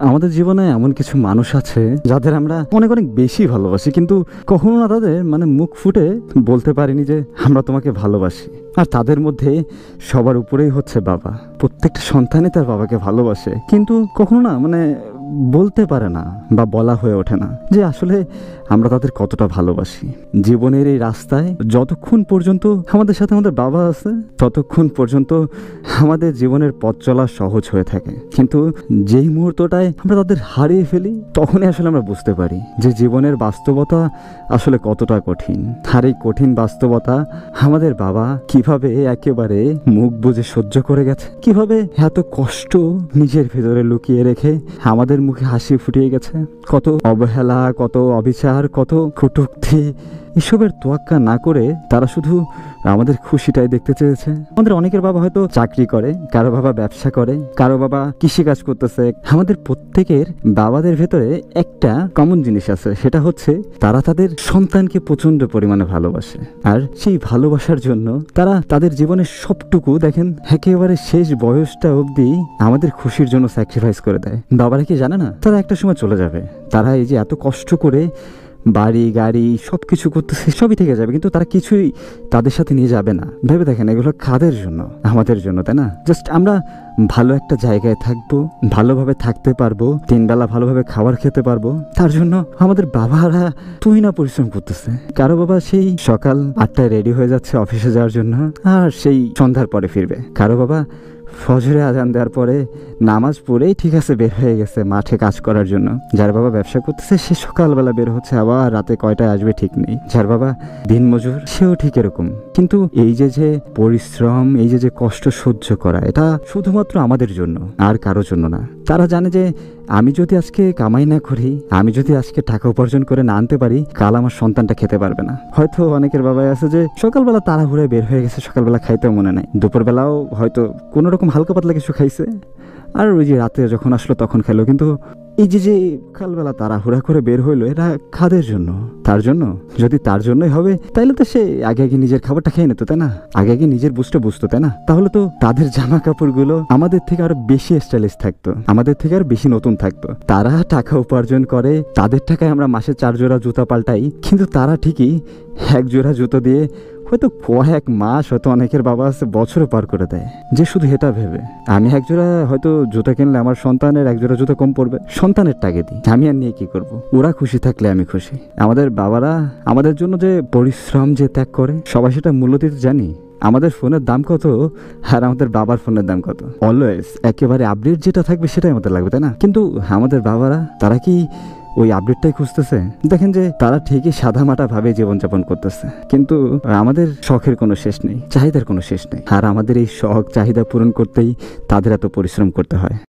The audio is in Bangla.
আমাদের জীবনে এমন কিছু মানুষ আছে যাদের আমরা অনেক অনেক বেশি ভালোবাসি, কিন্তু কখনো না তাদের মুখ ফুটে বলতে পারিনি যে আমরা তোমাকে ভালোবাসি। আর তাদের মধ্যে সবার উপরেই হচ্ছে বাবা। প্রত্যেকটা সন্তানই তার বাবাকে ভালোবাসে, কিন্তু কখনো না বলতে পারে না বা বলা হয়ে ওঠে না যে আসলে আমরা তাদের কতটা ভালোবাসি। জীবনের এই রাস্তায় যতক্ষণ পর্যন্ত আমাদের সাথে আমাদের বাবা আছে, ততক্ষণ পর্যন্ত আমাদের জীবনের পথ চলা সহজ হয়ে থাকে। কিন্তু যেই মুহূর্তটায় আমরা তাদের হারিয়ে ফেলি, তখনই আসলে আমরা বুঝতে পারি যে জীবনের বাস্তবতা আসলে কতটা কঠিন। আর এই কঠিন বাস্তবতা আমাদের বাবা কিভাবে একেবারে মুখ বুজে সহ্য করে গেছে, কিভাবে এত কষ্ট নিজের ভেতরে লুকিয়ে রেখে আমাদের মুখে হাসি ফুটিয়ে গেছে। কত অবহেলা, কত অবিচার, কত কটূক্তি, এসবের তোয়াক্কা না করে তারা শুধু আমাদের খুশিটাই দেখতে চেয়েছে। আমাদের অনেকের বাবা হয়তো চাকরি করে, কারো বাবা ব্যবসা করে, কারো বাবা কৃষিকাজ করতেছে। আমাদের প্রত্যেকের বাবাদের ভেতরে একটা কমন জিনিস আছে, সেটা হচ্ছে তারা তাদের সন্তানকে প্রচন্ড পরিমাণে ভালোবাসে। আর সেই ভালোবাসার জন্য তারা তাদের জীবনের সবটুকু দেখেন একেবারে শেষ বয়সটা অবধি আমাদের খুশির জন্য স্যাক্রিফাইস করে দেয়। বাবারা কি জানে না তারা একটা সময় চলে যাবে? তারা এই যে এত কষ্ট করে বাড়ি গাড়ি সবকিছু করতেছে, সবই থেকে যাবে, কিন্তু তারা কিছুই তাদের সাথে নিয়ে যাবে না। ভেবে দেখেন, এগুলো কাদের জন্য? আমাদের জন্য, তাই না? জাস্ট আমরা ভালো একটা জায়গায় থাকবো, ভালোভাবে থাকতে পারবো, 3 বেলা ভালোভাবে খাবার খেতে পারবো, তার জন্য আমাদের বাবারা তুই না পরিশ্রম করতেছে। কারো বাবা সেই সকাল 8টায় রেডি হয়ে যাচ্ছে অফিসে যাওয়ার জন্য, আর সেই সন্ধ্যার পরে ফিরবে। কারো বাবা ফজরে আজান দেওয়ার পরে নামাজ পড়েই ঠিক আছে বের হয়ে গেছে মাঠে কাজ করার জন্য। যার বাবা ব্যবসা করতেছে সে সকালবেলা বের হচ্ছে, আবার রাতে কয়টায় আসবে ঠিক নেই। যার বাবা দিনমজুর সেও ঠিক এরকম। কিন্তু এই যে পরিশ্রম, এই যে কষ্ট সহ্য করা, এটা শুধুমাত্র আমাদের জন্য, আর কারোর জন্য না। তারা জানে যে আমি যদি আজকে কামাই না করি, আমি যদি আজকে টাকা উপার্জন করে না আনতে পারি, কাল আমার সন্তানটা খেতে পারবে না। হয়তো অনেকের বাবাই আছে যে সকালবেলা তাড়াহুড়ায় বের হয়ে গেছে, সকালবেলা খাইতেও মনে নাই, দুপুরবেলাও হয়তো কোনো রকম হালকা পাতলা কিছু খাইছে, আর ওই যে রাতে যখন আসলো তখন খেলো। কিন্তু এই যে সকালবেলা তাড়াহুড়া করে বের হইলো, এটা কাদের জন্য? তার জন্য। যদি তার জন্যই হবে তাহলে তো সে আগে নিজের খাবারটা খেয়ে নিত, তাই না? আগে নিজের বুঝটা বুঝতো, তাই না? তাহলে তো তাদের জামা কাপড়গুলো আমাদের থেকে আরো বেশি স্টাইলিশ থাকতো, আমাদের থেকে আরো বেশি নতুন থাকতো। তারা টাকা উপার্জন করে, তাদের টাকায় আমরা মাসে 4 জোড়া জুতা পাল্টাই, কিন্তু তারা ঠিকই 1 জোড়া জুতো দিয়ে হয়তো কয়েক মাস, হয়তো অনেকের বাবা আছে বছরও পার করে দেয়, যে শুধু এটা ভেবে আমি 1 জোড়া হয়তো জুতা কিনলে আমার সন্তানের 1 জোড়া জুতা কম পড়বে, সন্তানের টাকা দিই, আমি আর নিয়ে কি করব? ওরা খুশি থাকলে আমি খুশি। আমাদের বাবারা আমাদের জন্য যে পরিশ্রম, যে ত্যাগ করে, সবাই সেটা মূল্য দিতে জানি। আমাদের ফোনের দাম কত আর আমাদের বাবার ফোনের দাম কত? অলওয়েজ একেবারে আপডেট যেটা থাকবে সেটাই আমাদের লাগবে, তাই না? কিন্তু আমাদের বাবারা, তারা কি ওই আপডেটটাই খুঁজতেছে? দেখেন যে তারা ঠিকই সাদামাটা ভাবে জীবনযাপন করতেছে, কিন্তু আমাদের শখের কোনো শেষ নেই, চাহিদার কোনো শেষ নেই। আর আমাদের এই শখ চাহিদা পূরণ করতেই তাদের এত পরিশ্রম করতে হয়।